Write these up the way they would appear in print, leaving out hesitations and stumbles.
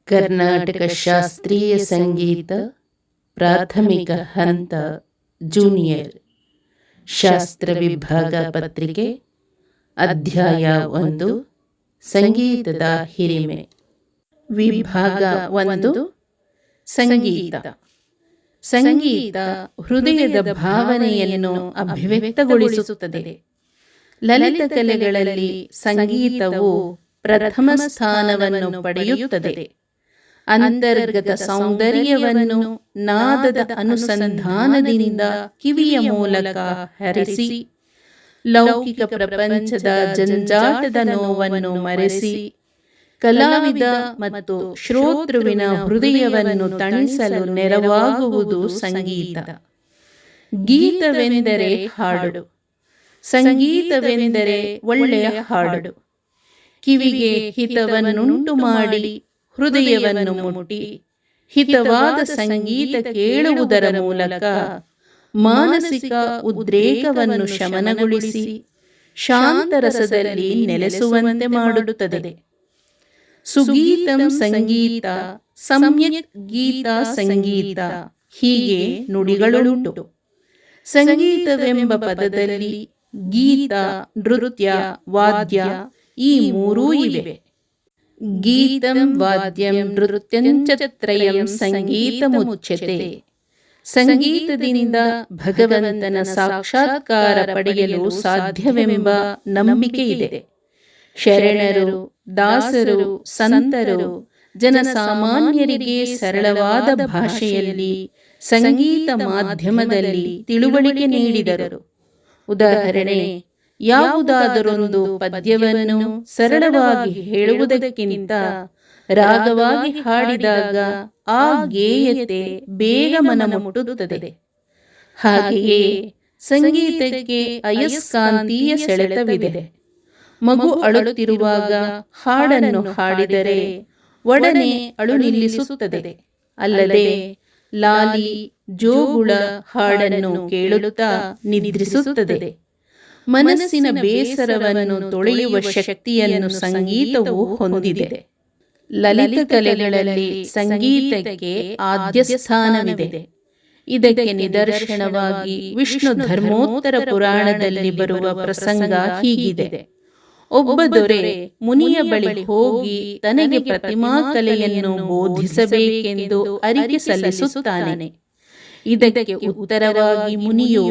ಕರ್ನಾಟಕ ಶಾಸ್ತ್ರೀಯ ಸಂಗೀತ ಪ್ರಾಥಮಿಕ ಹಂತ ಜೂನಿಯರ್ ಶಾಸ್ತ್ರ ವಿಭಾಗ ಪತ್ರಿಕೆ ಅಧ್ಯಾಯ 1 ಸಂಗೀತದ ಹಿರಿಮೆ. ವಿಭಾಗ 1 ಸಂಗೀತ. ಸಂಗೀತ ಹೃದಯದ ಭಾವನೆಯನ್ನು ಅಭಿವ್ಯಕ್ತಗೊಳಿಸುತ್ತದೆ. ಲಲಿತ ಕಲೆಗಳಲ್ಲಿ ಸಂಗೀತವು ಪ್ರಥಮ ಸ್ಥಾನವನ್ನು ಪಡೆಯುತ್ತದೆ. ಅಂತರ್ಗತ ಸೌಂದರ್ಯವನ್ನು ನಾದದ ಅನುಸಂಧಾನದಿಂದ ಕಿವಿಯ ಮೂಲಕ ಹರಿಸಿ, ಲೌಕಿಕ ಪ್ರಪಂಚದ ಜಂಜಾಟದ ನೋವನ್ನು ಮರೆಸಿ, ಕಲಾವಿದ ಮತ್ತು ಶ್ರೋತೃವಿನ ಹೃದಯವನ್ನು ತಣಿಸಲು ನೆರವಾಗುವುದು ಸಂಗೀತ. ಗೀತವೆಂದರೆ ಹಾಡು, ಸಂಗೀತವೆಂದರೆ ಒಳ್ಳೆಯ ಹಾಡು. ಕಿವಿಗೆ ಹಿತವನ್ನುಂಟು ಮಾಡಿ ಹೃದಯವನ್ನು ಮುಟ್ಟಿ ಹಿತವಾದ ಸಂಗೀತ ಕೇಳುವುದರ ಮೂಲಕ ಮಾನಸಿಕ ಉದ್ರೇಕವನ್ನು ಶಮನಗೊಳಿಸಿ ಶಾಂತರಸದಲ್ಲಿ ನೆಲೆಸುವಂತೆ ಮಾಡುತ್ತದೆ. ಸುಗೀತಂ ಸಂಗೀತ, ಸಮ್ಯಕ್ ಗೀತ ಸಂಗೀತ, ಹೀಗೆ ನುಡಿಗಳುಂಟು. ಸಂಗೀತವೆಂಬ ಪದದಲ್ಲಿ ಗೀತ, ನೃತ್ಯ, ವಾದ್ಯ ಈ ಮೂರೂ ಇವೆ. ಗೀತಂ ವಾದ್ಯಂ ನೃತ್ಯಂಚ ತ್ರಯಂ ಸಂಗೀತಮುಚ್ಯತೆ. ಸಂಗೀತದಿಂದ ಭಗವಂತನ ಸಾಕ್ಷಾತ್ಕಾರ ಪಡೆಯಲು ಸಾಧ್ಯವೆಂಬ ನಂಬಿಕೆ ಇದೆ. ಶರಣರು, ದಾಸರು, ಸಂತರು ಜನಸಾಮಾನ್ಯರಿಗೆ ಸರಳವಾದ ಭಾಷೆಯಲ್ಲಿ ಸಂಗೀತ ಮಾಧ್ಯಮದಲ್ಲಿ ತಿಳುವಳಿಕೆ ನೀಡಿದರು. ಉದಾಹರಣೆ, ಯಾವುದಾದರೊಂದು ಪದ್ಯವನ್ನು ಸರಳವಾಗಿ ಹೇಳುವುದಕ್ಕಿಂತ ರಾಗವಾಗಿ ಹಾಡಿದಾಗ ಆ ಗೇಯತೆ ಬೇಗ ಮನ ಮುಟ್ಟುತ್ತದೆ. ಹಾಗೆಯೇ ಸಂಗೀತಕ್ಕೆ ಅಯಸ್ಕಾಂತೀಯ ಸೆಳೆತವಿದೆ. ಮಗು ಅಳುತ್ತಿರುವಾಗ ಹಾಡನ್ನು ಹಾಡಿದರೆ ಒಡನೆ ಅಳು ನಿಲ್ಲಿಸುತ್ತದೆ. ಅಲ್ಲದೆ ಲಾಲಿ, ಜೋಗುಳ ಹಾಡನ್ನು ಕೇಳುತ್ತಾ ನಿದ್ರಿಸುತ್ತದೆ. ಮನಸ್ಸಿನ ಬೇಸರವನ್ನು ತೊಳೆಯುವ ಶಕ್ತಿಯನ್ನು ಸಂಗೀತವು ಹೊಂದಿದೆ. ಲಲಿತ ಕಲೆಗಳಲ್ಲಿ ಸಂಗೀತಕ್ಕೆ ಆದ್ಯ ಸ್ಥಾನವಿದೆ. ಇದಕ್ಕೆ ನಿದರ್ಶನವಾಗಿ ವಿಷ್ಣು ಧರ್ಮೋತ್ತರ ಪುರಾಣದಲ್ಲಿ ಬರುವ ಪ್ರಸಂಗ ಹೀಗಿದೆ. ಒಬ್ಬ ದೊರೆ ಮುನಿಯ ಬಳಿ ಹೋಗಿ ತನಗೆ ಪ್ರತಿಮಾ ಕಲೆಯನ್ನು ಬೋಧಿಸಬೇಕೆಂದು ಅರಿಕೆ ಸಲ್ಲಿಸುತ್ತಾನೆ. ಇದಕ್ಕೆ ಉತ್ತರವಾಗಿ ಮುನಿಯು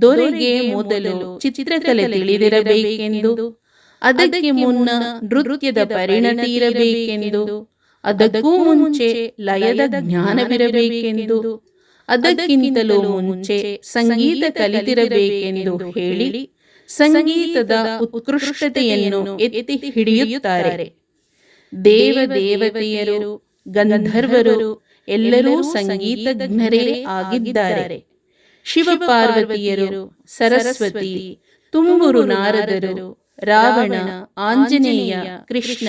ದೊರೆಗೆ ಮೊದಲು ಚಿತ್ರಕಲೆ ತಿಳಿದಿರಬೇಕೆಂದು, ಅದಕ್ಕೆ ಮುನ್ನ ನೃತ್ಯದ ಪರಿಣತಿ ಇರಬೇಕೆಂದು, ಅದಕ್ಕೂ ಮುಂಚೆ ಲಯದ ಜ್ಞಾನವಿರಬೇಕೆಂದು, ಅದಕ್ಕಿಂತಲೂ ಮುಂಚೆ ಸಂಗೀತ ಕಲಿತಿರಬೇಕೆಂದು ಹೇಳಿ ಸಂಗೀತದ ಉತ್ಕೃಷ್ಟತೆಯನ್ನು ಎತ್ತಿ ಹಿಡಿಯುತ್ತಾರೆ. ದೇವದೇವತೆಯರು, ಗಂಧರ್ವರು ಎಲ್ಲರೂ ಸಂಗೀತಜ್ಞರೇ ಆಗಿದ್ದಾರೆ. ಶಿವಪಾರ್ವತಿಯರು, ಸರಸ್ವತಿ, ತುಂಬುರು ನಾರದರು, ರಾವಣ, ಆಂಜನೇಯ, ಕೃಷ್ಣ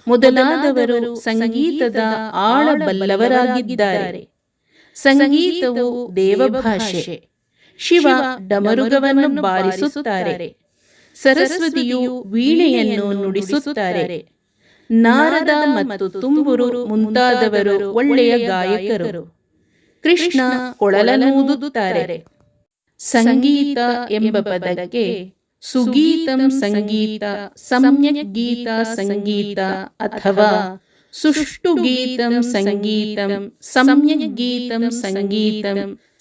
ಮೊದಲಾದವರು ಸಂಗೀತದ ಆಳ ಬಲ್ಲವರಾಗಿದ್ದಾರೆ. ಸಂಗೀತವು ದೇವಭಾಷೆ. ಶಿವ ಡಮರುಗವನ್ನು ಬಾರಿಸುತ್ತಾರೆ. ಸರಸ್ವತಿಯು ವೀಣೆಯನ್ನು ನುಡಿಸುತ್ತಾರೆ. ನಾರದ ಮತ್ತು ತುಂಬುರು ಮುಂತಾದವರು ಒಳ್ಳೆಯ ಗಾಯಕರು. ಕೃಷ್ಣ ಕೊಳಲನೂದುತ್ತಾರೆ. ಸಂಗೀತ ಎಂಬ ಪದಕ್ಕೆ ಸುಗೀತಂ ಸಂಗೀತ, ಸಮ್ಯಕ್ ಗೀತ ಸಂಗೀತ ಅಥವಾ ಸುಷ್ಟು ಗೀತಂ ಸಂಗೀತಂ, ಸಮ್ಯಕ್ ಗೀತಂ ಸಂಗೀತಂ,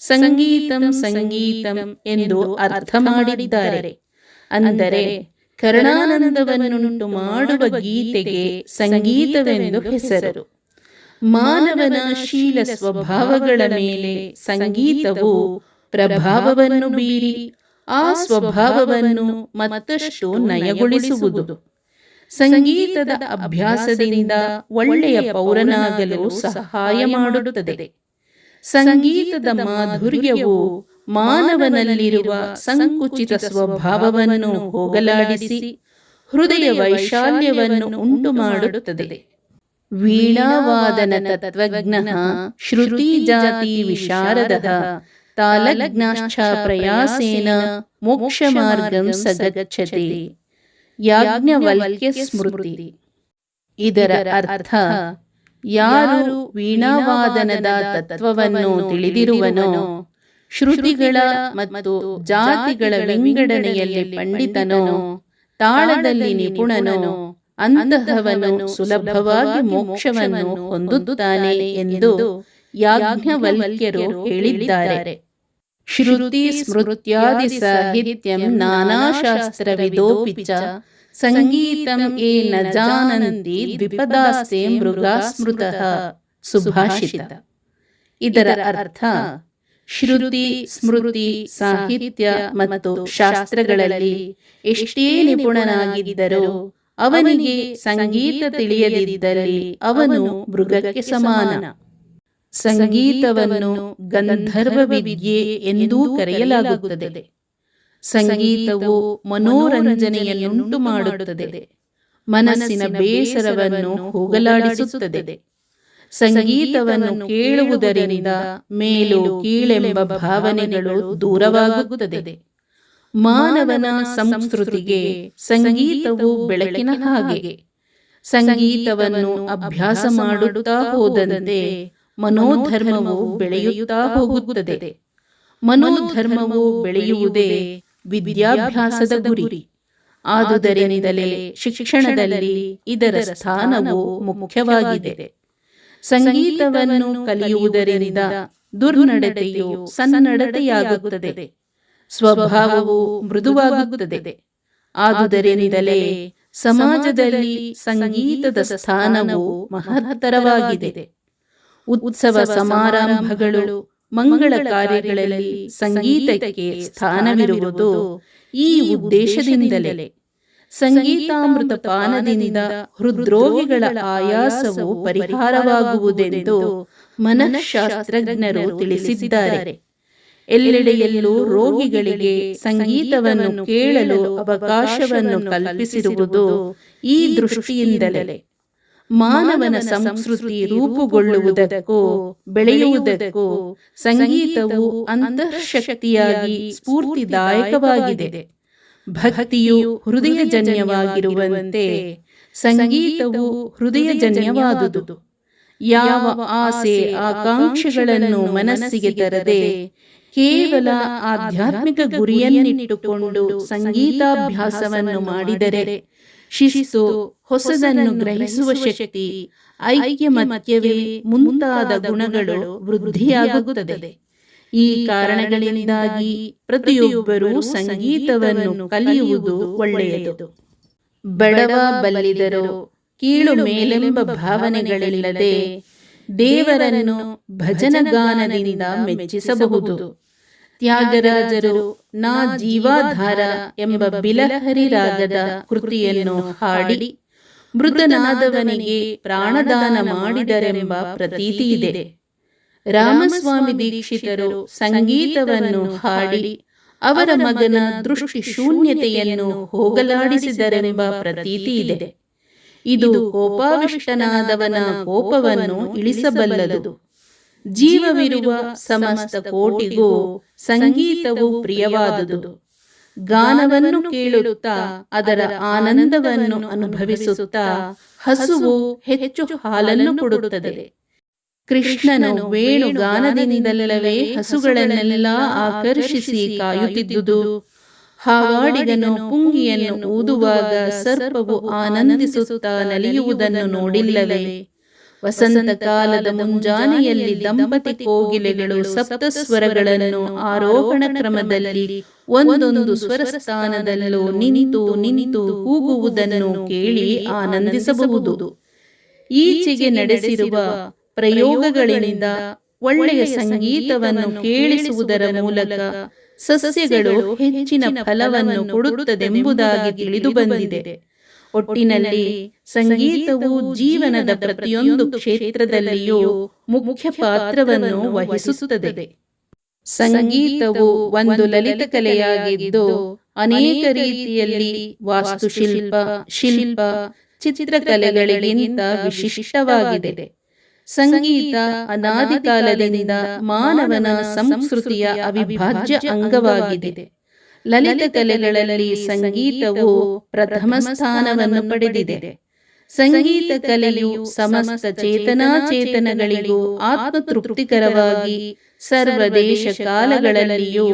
ಸಂಗೀತಂ ಸಂಗೀತಂ ಎಂದು ಅರ್ಥ ಮಾಡಿದ್ದಾರೆ. ಅಂದರೆ ಕರ್ಣಾನಂದವನ್ನುಂಟು ಮಾಡುವ ಗೀತೆಗೆ ಸಂಗೀತವೆಂದು ಹೆಸರು. ಮಾನವನ ಶೀಲ ಸ್ವಭಾವಗಳ ಮೇಲೆ ಸಂಗೀತವು ಪ್ರಭಾವವನ್ನು ಬೀರಿ ಆ ಸ್ವಭಾವವನ್ನು ಮತ್ತಷ್ಟು ನಯಗೊಳಿಸುವುದು. ಸಂಗೀತದ ಅಭ್ಯಾಸದಿಂದ ಒಳ್ಳೆಯ ಪೌರನಾಗಲು ಸಹಾಯ ಮಾಡುತ್ತದೆ. ಸಂಗೀತದ ಮಾಧುರ್ಯವು ಮಾನವನಲ್ಲಿರುವ ಸಂಕುಚಿತ ಸ್ವಭಾವವನ್ನು ಹೋಗಲಾಡಿಸಿ ಹೃದಯ ವೈಶಾಲ್ಯವನ್ನು ಉಂಟು ಮಾಡುತ್ತದೆ. ವೀಣಾವಾದನ ತತ್ವಜ್ಞ ಶ್ರುತಿ ಜಾತಿ ವಿಶಾರದಃ ತಾಲಜ್ಞಾಶ್ಚ ಪ್ರಯಾಸೇನ ಮೋಕ್ಷಮಾರ್ಗಂ ಸಗಚ್ಚತಿ. ಯಾಜ್ಞವಲ್ಕ್ಯ ಸ್ಮೃತಿ. ಇದರ ಅರ್ಥ, ಯಾರು ವೀಣಾವಾದನದ ತತ್ವವನ್ನು ತಿಳಿದಿರುವನೋ, ಶ್ರುತಿಗಳ ಮತ್ತು ಜಾತಿಗಳ ವಿಂಗಡಣೆಯಲ್ಲಿ ಪಂಡಿತನೋ, ತಾಳದಲ್ಲಿ ನಿಪುಣನೋ, ಅಂತಹವನು ಸುಲಭವಾಗಿ ಮೋಕ್ಷವನ್ನು ಹೊಂದುತ್ತಾನೆ ಎಂದು ಯಾಜ್ಞವಲ್ಕ್ಯರು ಹೇಳಿದ್ದಾರೆ. ಶ್ರುತಿ ಸ್ಮೃತ್ಯಾದಿ ಸಾಹಿತ್ಯಂ ನಾನಾಶಾಸ್ತ್ರವಿದೋಪಿ ಚ ಸಂಗೀತಂ ಯೇ ನ ಜಾನಂತಿ ದ್ವಿಪದಾಸ್ತೆ ಮೃಗಾ ಸ್ಮೃತಃ. ಸುಭಾಷಿತ. ಇದರ ಅರ್ಥ, ಶ್ರುತಿ ಸ್ಮೃತಿ ಸಾಹಿತ್ಯ ಮತ್ತು ಶಾಸ್ತ್ರಗಳಲ್ಲಿ ಎಷ್ಟೇ ನಿಪುಣನಾಗಿದ್ದರೂ ಅವನಿಗೆ ಸಂಗೀತ ತಿಳಿಯದಿದ್ದಲ್ಲಿ ಅವನು ಮೃಗಕ್ಕೆ ಸಮಾನ. ಸಂಗೀತವನ್ನು ಗಂಧರ್ವ ವಿದ್ಯೆ ಎಂದೂ ಕರೆಯಲಾಗುತ್ತದೆ. ಸಂಗೀತವು ಮನೋರಂಜನೆಯನ್ನುಂಟು ಮಾಡುತ್ತದೆ, ಮನಸ್ಸಿನ ಬೇಸರವನ್ನು ಹೋಗಲಾಡಿಸುತ್ತದೆ. ಸಂಗೀತವನ್ನು ಕೇಳುವುದರಿಂದ ಮೇಲು ಕೀಳೆಂಬ ಭಾವನೆಗಳು ದೂರವಾಗುತ್ತದೆ. ಮಾನವನ ಸಂಸ್ಕೃತಿಗೆ ಸಂಗೀತವು ಬೆಳಕಿನ ಹಾಗೆ. ಸಂಗೀತವನ್ನು ಅಭ್ಯಾಸ ಮಾಡುತ್ತಾ ಹೋದಂತೆ ಮನೋಧರ್ಮವು ಬೆಳೆಯುತ್ತಾ ಹೋಗುತ್ತದೆ. ಮನೋಧರ್ಮವು ಬೆಳೆಯುವುದೇ ವಿದ್ಯಾಭ್ಯಾಸದ ಗುರಿ. ಆದುದರಿಂದಲೇ ಶಿಕ್ಷಣದಲ್ಲಿ ಇದರ ಸ್ಥಾನವು ಮುಖ್ಯವಾಗಿದೆ. ಸಂಗೀತವನ್ನು ಕಲಿಯುವುದರಿಂದ ದುರ್ನಡತೆಯು ಸನ್ನಡತೆಯಾಗುತ್ತದೆ, ಸ್ವಭಾವವು ಮೃದುವಾಗುತ್ತದೆ. ಆದುದರಿಂದಲೇ ಸಮಾಜದಲ್ಲಿ ಸಂಗೀತದ ಸ್ಥಾನವು ಮಹತ್ತರವಾಗಿದೆ. ಉತ್ಸವ ಸಮಾರಂಭಗಳು, ಮಂಗಳ ಕಾರ್ಯಗಳಲ್ಲಿ ಸಂಗೀತಕ್ಕೆ ಸ್ಥಾನವಿರುವುದು ಈ ಉದ್ದೇಶದಿಂದಲೇ. ಸಂಗೀತಾಮೃತ ಪಾನದಿಂದ ಹೃದ್ರೋಗಿಗಳ ಆಯಾಸವು ಪರಿಹಾರವಾಗುವುದೆಂದು ಮನಃಶಾಸ್ತ್ರಜ್ಞರು ತಿಳಿಸಿದ್ದಾರೆ. ಎಲ್ಲೆಡೆಯಲ್ಲೂ ರೋಗಿಗಳಿಗೆ ಸಂಗೀತವನ್ನು ಕೇಳಲು ಅವಕಾಶವನ್ನು ಕಲ್ಪಿಸಿರುವುದು ಈ ದೃಷ್ಟಿಯಿಂದಲೇ. ಮಾನವನ ಸಂಸ್ಕೃತಿ ರೂಪುಗೊಳ್ಳುವುದಕ್ಕೂ ಬೆಳೆಯುವುದಕ್ಕೂ ಸಂಗೀತವು ಅಂತಃಶಕ್ತಿಯಾಗಿ ಸ್ಫೂರ್ತಿದಾಯಕವಾಗಿದೆ. ಭಕ್ತಿಯು ಹೃದಯಜನ್ಯವಾಗಿರುವಂತೆ ಸಂಗೀತವು ಹೃದಯಜನ್ಯವಾದುದು. ಯಾವ ಆಸೆ ಆಕಾಂಕ್ಷೆಗಳನ್ನು ಮನಸ್ಸಿಗೆ ತರದೆ ಕೇವಲ ಆಧ್ಯಾತ್ಮಿಕ ಗುರಿಯನ್ನಿಟ್ಟುಕೊಂಡು ಸಂಗೀತಾಭ್ಯಾಸವನ್ನು ಮಾಡಿದರೆ ಶಿಸ್ತು, ಹೊಸದನ್ನು ಗ್ರಹಿಸುವ ಶಕ್ತಿ, ಐಕ್ಯಮತ್ಯವೇ ಮುಂತಾದ ಗುಣಗಳು ವೃದ್ಧಿಯಾಗುತ್ತದೆ. ಈ ಕಾರಣಗಳಿಂದಾಗಿ ಪ್ರತಿಯೊಬ್ಬರೂ ಸಂಗೀತವನ್ನು ಕಲಿಯುವುದು ಒಳ್ಳೆಯದು. ಬಡವ ಬಲ್ಲಿದರು ಕೀಳು ಮೇಲೆಂಬ ಭಾವನೆಗಳಿಲ್ಲದೆ ದೇವರನ್ನು ಭಜನಗಾನದಿಂದ ಮೆಚ್ಚಿಸಬಹುದು. ತ್ಯಾಗರಾಜರು ನಾ ಜೀವಾಧಾರ ಎಂಬ ಬಿಲಹರಿ ರಾಗದ ಕೃತಿಯನ್ನು ಹಾಡಿ ಮೃತನಾದವನಿಗೆ ಪ್ರಾಣದಾನ ಮಾಡಿದರೆಂಬ ಪ್ರತೀತಿ ಇದೆ. ರಾಮಸ್ವಾಮಿ ದೀಕ್ಷಿತರು ಸಂಗೀತವನ್ನು ಹಾಡಿ ಅವರ ಮಗನ ದೃಷ್ಟಿ ಶೂನ್ಯತೆಯನ್ನು ಹೋಗಲಾಡಿಸಿದರೆಂಬ ಪ್ರತೀತಿ ಇದೆ. ಇದು ಕೋಪಾವಿಷ್ಟನಾದವನ ಕೋಪವನ್ನು ಇಳಿಸಬಲ್ಲದು. ಜೀವವಿರುವ ಸಮಸ್ತ ಕೋಟಿಗೂ ಸಂಗೀತವು ಪ್ರಿಯವಾದುದು. ಗಾನವನ್ನು ಕೇಳುತ್ತಾ ಅದರ ಆನಂದವನ್ನು ಅನುಭವಿಸುತ್ತಾ ಹಸುವು ಹೆಚ್ಚು ಹಾಲನ್ನು ಕೊಡುತ್ತದೆ. ಕೃಷ್ಣನು ವೇಣುಗಾನದಿಂದಲೇ ಹಸುಗಳನ್ನೆಲ್ಲ ಆಕರ್ಷಿಸಿ ಕಾಯುತ್ತಿದ್ದುದು. ಹಾವಾಡಿಗನು ಪುಂಗಿಯನ್ನು ಊದುವಾಗ ಸರ್ಪವು ಆನಂದಿಸುತ್ತಾ ನಲಿಯುವುದನ್ನು ನೋಡಿಲ್ಲವೇ? ವಸಂತ ಕಾಲದ ಮುಂಜಾನೆಯಲ್ಲಿ ದಂಪತಿ ಕೋಗಿಲೆಗಳು ಸಪ್ತಸ್ವರಗಳನ್ನು ಆರೋಹಣ ಕ್ರಮದಲ್ಲಿ ಒಂದೊಂದು ಸ್ವರಸ್ಥಾನದಲ್ಲೂ ನಿಂತು ನಿಂತು ಕೂಗುವುದನ್ನು ಕೇಳಿ ಆನಂದಿಸಬಹುದು. ಈಚೆಗೆ ನಡೆಸಿರುವ ಪ್ರಯೋಗಗಳಿಂದ ಒಳ್ಳೆಯ ಸಂಗೀತವನ್ನು ಕೇಳಿಸುವುದರ ಮೂಲಕ ಸಸ್ಯಗಳು ಹೆಚ್ಚಿನ ಫಲವನ್ನು ಕೊಡುತ್ತದೆಂಬುದಾಗಿ ತಿಳಿದು ಬಂದಿದೆ. ಒಟ್ಟಿನಲ್ಲಿ ಸಂಗೀತವು ಜೀವನದ ಪ್ರತಿಯೊಂದು ಕ್ಷೇತ್ರದಲ್ಲಿಯೂ ಮುಖ್ಯ ಪಾತ್ರವನ್ನು ವಹಿಸುತ್ತದೆ. ಸಂಗೀತವು ಒಂದು ಲಲಿತ ಕಲೆಯಾಗಿದ್ದು ಅನೇಕ ರೀತಿಯಲ್ಲಿ ವಾಸ್ತುಶಿಲ್ಪ, ಶಿಲ್ಪ, ಚಿತ್ರಕಲೆಗಳಿಗಿಂತ ವಿಶಿಷ್ಟವಾಗಿದೆ. ಸಂಗೀತ ಅನಾದಿ ಕಾಲದಿಂದ ಮಾನವನ ಸಂಸ್ಕೃತಿಯ ಅವಿಭಾಜ್ಯ ಅಂಗವಾಗಿದೆ. ಲಲಿತ ಕಲೆಗಳಲ್ಲಿ ಸಂಗೀತವು ಪ್ರಥಮ ಸ್ಥಾನವನ್ನು ಪಡೆದಿದೆ. ಸಂಗೀತ ಕಲೆಯು ಸಮಸ್ತ ಚೇತನಾಚೇತನಗಳಿಗೂ ಆತ್ಮತೃಪ್ತಿಕರವಾಗಿ ಸರ್ವ ದೇಶ ಕಾಲಗಳಲ್ಲಿಯೂ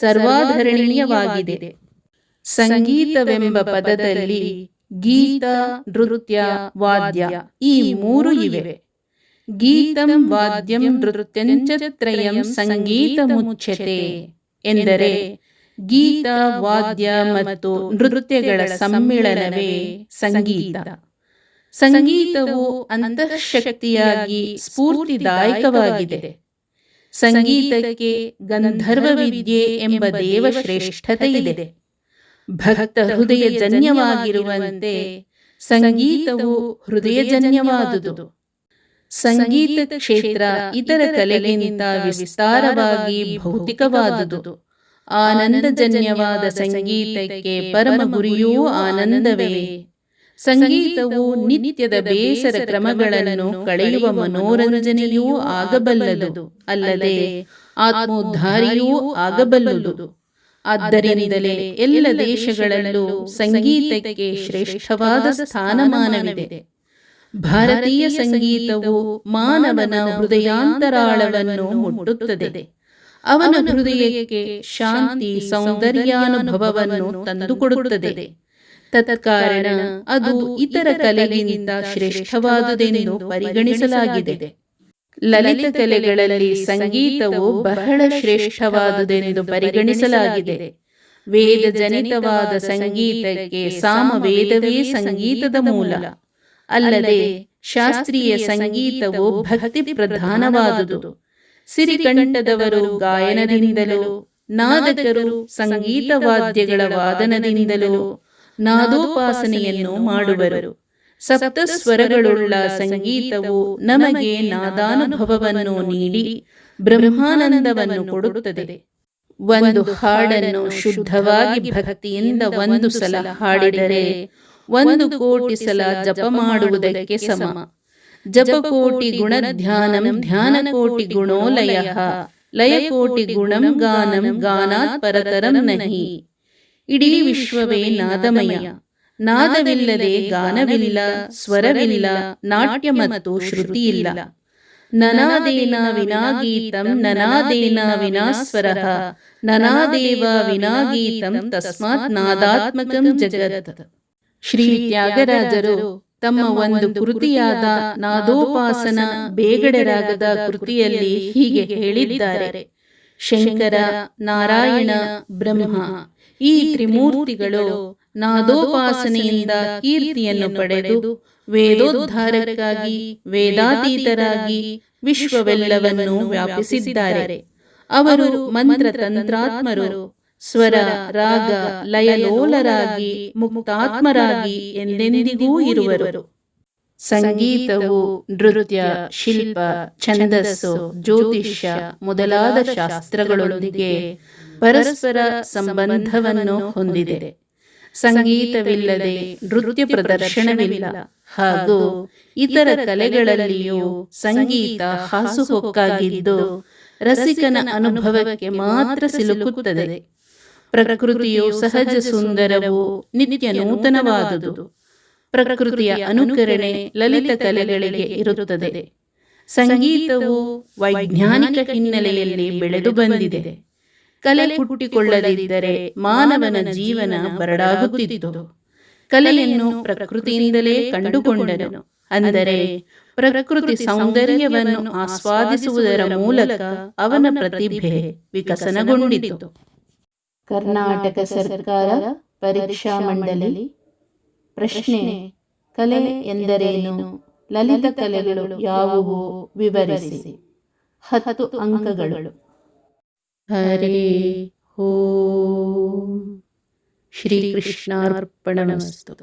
ಸರ್ವಾಧರಣೀಯವಾಗಿದೆ. ಸಂಗೀತವೆಂಬ ಪದದಲ್ಲಿ ಗೀತ, ನೃತ್ಯ, ವಾದ್ಯ ಈ ಮೂರು ಇವೆ. ಗೀತಂ ವಾದ್ಯಂ ನೃತ್ಯಂಚ ತ್ರಯಂ ಸಂಗೀತಮುಚ್ಯತೆ ಎಂದರೆ ಗೀತ, ವಾದ್ಯ ಮತ್ತು ನೃತ್ಯಗಳ ಸಮ್ಮಿಳನವೇ ಸಂಗೀತ. ಸಂಗೀತವು ಅಂತಃಶಕ್ತಿಯಾಗಿ ಸ್ಫೂರ್ತಿದಾಯಕವಾಗಿದೆ. ಸಂಗೀತಕ್ಕೆ ಗಂಧರ್ವ ವಿದ್ಯೆ ಎಂಬ ದೇವಶ್ರೇಷ್ಠತೆ ಇದೆ. ಭಕ್ತ ಹೃದಯಜನ್ಯವಾಗಿರುವಂತೆ ಸಂಗೀತವು ಹೃದಯಜನ್ಯವಾದುದು. ಸಂಗೀತ ಕ್ಷೇತ್ರ ಇತರ ಕಲೆಗಿಂತ ವಿಸ್ತಾರವಾಗಿ ಭೌತಿಕವಾದುದು. ಆನಂದಜನ್ಯವಾದ ಸಂಗೀತಕ್ಕೆ ಪರಮ ಗುರಿಯೂ ಆನಂದವೇ. ಸಂಗೀತವು ನಿತ್ಯದ ಬೇಸರ ಕ್ರಮಗಳನ್ನು ಕಳೆಯುವ ಮನೋರಂಜನೆಯೂ ಆಗಬಲ್ಲದು, ಅಲ್ಲದೆ ಆತ್ಮೋದ್ಧಾರಿಯೂ ಆಗಬಲ್ಲುದು. ಆದ್ದರಿಂದಲೇ ಎಲ್ಲ ದೇಶಗಳಲ್ಲೂ ಸಂಗೀತಕ್ಕೆ ಶ್ರೇಷ್ಠವಾದ ಸ್ಥಾನಮಾನವಿದೆ. ಭಾರತೀಯ ಸಂಗೀತವು ಮಾನವನ ಹೃದಯಾಂತರಾಳವನ್ನು ಮುಟ್ಟುತ್ತದೆ. ಅವನ ಹೃದಯಕ್ಕೆ ಶಾಂತಿ, ಸೌಂದರ್ಯಾನುಭವವನ್ನು ತಂದುಕೊಡುತ್ತದೆ. ತತ್ಕಾರಣ ಅದು ಇತರ ಕಲೆಗಿಂತ ಶ್ರೇಷ್ಠವಾದುದೆಂದು ಪರಿಗಣಿಸಲಾಗಿದೆ. ಲಲಿತ ಕಲೆಗಳಲ್ಲಿ ಸಂಗೀತವು ಬಹಳ ಶ್ರೇಷ್ಠವಾದುದೆಂದು ಪರಿಗಣಿಸಲಾಗಿದೆ. ವೇದ ಜನಿತವಾದ ಸಂಗೀತಕ್ಕೆ ಸಾಮವೇದವೇ ಸಂಗೀತದ ಮೂಲ. ಅಲ್ಲದೆ ಶಾಸ್ತ್ರೀಯ ಸಂಗೀತವು ಭಕ್ತಿ ಪ್ರಧಾನವಾದುದು. ಸಿರಿಕಂಠದವರು ಗಾಯನದಿಂದಲೂ, ನಾದಕರು ಸಂಗೀತ ವಾದ್ಯಗಳ ವಾದನದಿಂದಲೂ ನಾದೋಪಾಸನೆಯನ್ನು ಮಾಡುವರು. ಸಪ್ತಸ್ವರಗಳುಳ್ಳ ಸಂಗೀತವು ನಮಗೆ ನಾದಾನುಭವವನ್ನು ನೀಡಿ ಬ್ರಹ್ಮಾನಂದವನ್ನು ಕೊಡುತ್ತದೆ. ಒಂದು ಹಾಡನ್ನು ಶುದ್ಧವಾಗಿ ಭಕ್ತಿಯಿಂದ ಒಂದು ಸಲ ಹಾಡಿದರೆ 1 ಕೋಟಿ ಸಲ ಜಪ ಮಾಡುವುದಕ್ಕೆ ಸಮ. ಜಪಕೋಟಿ ಗುಣಧ್ಯಾನಂ ಧ್ಯಾನಕೋಟಿ ಗುಣೋಲಯಃ ಲಯಕೋಟಿ ಗುಣಂ ಗಾನಂ ಗಾನಾತ್ ಪರತರಂ ನಹಿ. ಇಡೀ ವಿಶ್ವವೇ ನಾದಮಯ. ನಾದವಿಲ್ಲದೆ ಗಾನವಿಲ್ಲ, ಸ್ವರವಿಲ್ಲ, ನಾಟ್ಯ ಮತ್ತು ಶ್ರುತಿಯಿಲ್ಲ. ನನಾದೇನ ವಿನಾಗೀತಂ ನನಾದೇನ ವಿನಾಸ್ವರಃ ನನಾದೇವ ವಿನಾಗೀತಂ ತಸ್ಮಾತ್ ನಾದಾತ್ಮಕಂ ಜಗತ್. ಶ್ರೀ ತ್ಯಾಗರಾಜರು ತಮ್ಮ ಒಂದು ಕೃತಿಯಾದ ನಾದೋಪಾಸನ ಬೇಗಡೆ ರಾಗದ ಕೃತಿಯಲ್ಲಿ ಹೀಗೆ ಹೇಳಿದ್ದಾರೆ: ಶಂಕರ, ನಾರಾಯಣ, ಬ್ರಹ್ಮ ಈ ತ್ರಿಮೂರ್ತಿಗಳು ನಾದೋಪಾಸನೆಯಿಂದ ಕೀರ್ತಿಯನ್ನು ಪಡೆದು ವೇದೋದ್ಧಾರಕ್ಕಾಗಿ ವೇದಾತೀತರಾಗಿ ವಿಶ್ವವೆಲ್ಲವನ್ನು ವ್ಯಾಪಿಸಿದ್ದಾರೆ. ಅವರು ಮಂತ್ರತಂತ್ರಾತ್ಮರು, ಸ್ವರ ರಾಗ ಲಯಲೋಲರಾಗಿ ಮುಕ್ತಾತ್ಮರಾಗಿ ಎಂದೆಂದಿಗೂ ಇರುವರು. ಸಂಗೀತವು ನೃತ್ಯ, ಶಿಲ್ಪ, ಛಂದಸ್ಸು, ಜ್ಯೋತಿಷ್ಯ ಮೊದಲಾದ ಶಾಸ್ತ್ರಗಳೊಂದಿಗೆ ಪರಸ್ಪರ ಸಂಬಂಧವನ್ನು ಹೊಂದಿದೆ. ಸಂಗೀತವಿಲ್ಲದೆ ನೃತ್ಯ ಪ್ರದರ್ಶನವಿಲ್ಲ. ಹಾಗೂ ಇತರ ಕಲೆಗಳಲ್ಲಿಯೂ ಸಂಗೀತ ಹಾಸುಹೊಕ್ಕಾಗಿದ್ದು ರಸಿಕನ ಅನುಭವಕ್ಕೆ ಮಾತ್ರ ಸಿಲುಕುತ್ತದೆ. ಪ್ರಕೃತಿಯು ಸಹಜ ಸುಂದರವೂ ನಿತ್ಯ ನೂತನವಾದುದು. ಪ್ರಕೃತಿಯ ಅನುಕರಣೆ ಲಲಿತ ಕಲೆಗಳಿಗೆ ಇರುತ್ತದೆ. ಸಂಗೀತವು ವೈಜ್ಞಾನಿಕ ಹಿನ್ನೆಲೆಯಲ್ಲಿ ಬೆಳೆದು ಬಂದಿದೆ. ಕಲೆ ಹುಟ್ಟಿಕೊಳ್ಳದಿದ್ದರೆ ಮಾನವನ ಜೀವನ ಬರಡಾಗುತ್ತಿತ್ತು. ಕಲೆಯನ್ನು ಪ್ರಕೃತಿಯಿಂದಲೇ ಕಂಡುಕೊಂಡನು. ಅಂದರೆ ಪ್ರಕೃತಿ ಸೌಂದರ್ಯವನ್ನು ಆಸ್ವಾದಿಸುವುದರ ಮೂಲಕ ಅವನ ಪ್ರತಿಭೆ ವಿಕಸನಗೊಂಡಿತು. ಕರ್ನಾಟಕ ಸರ್ಕಾರ ಪರೀಕ್ಷಾ ಮಂಡಳಿ. ಪ್ರಶ್ನೆ: ಕಲೆ ಎಂದರೇನು? ಲಲಿತ ಕಲೆಗಳು ಯಾವುವು? ವಿವರಿಸಿ. 10 ಅಂಕಗಳು. ಹರೇ ಓಂ. ಶ್ರೀಕೃಷ್ಣಾರ್ಪಣಮಸ್ತು.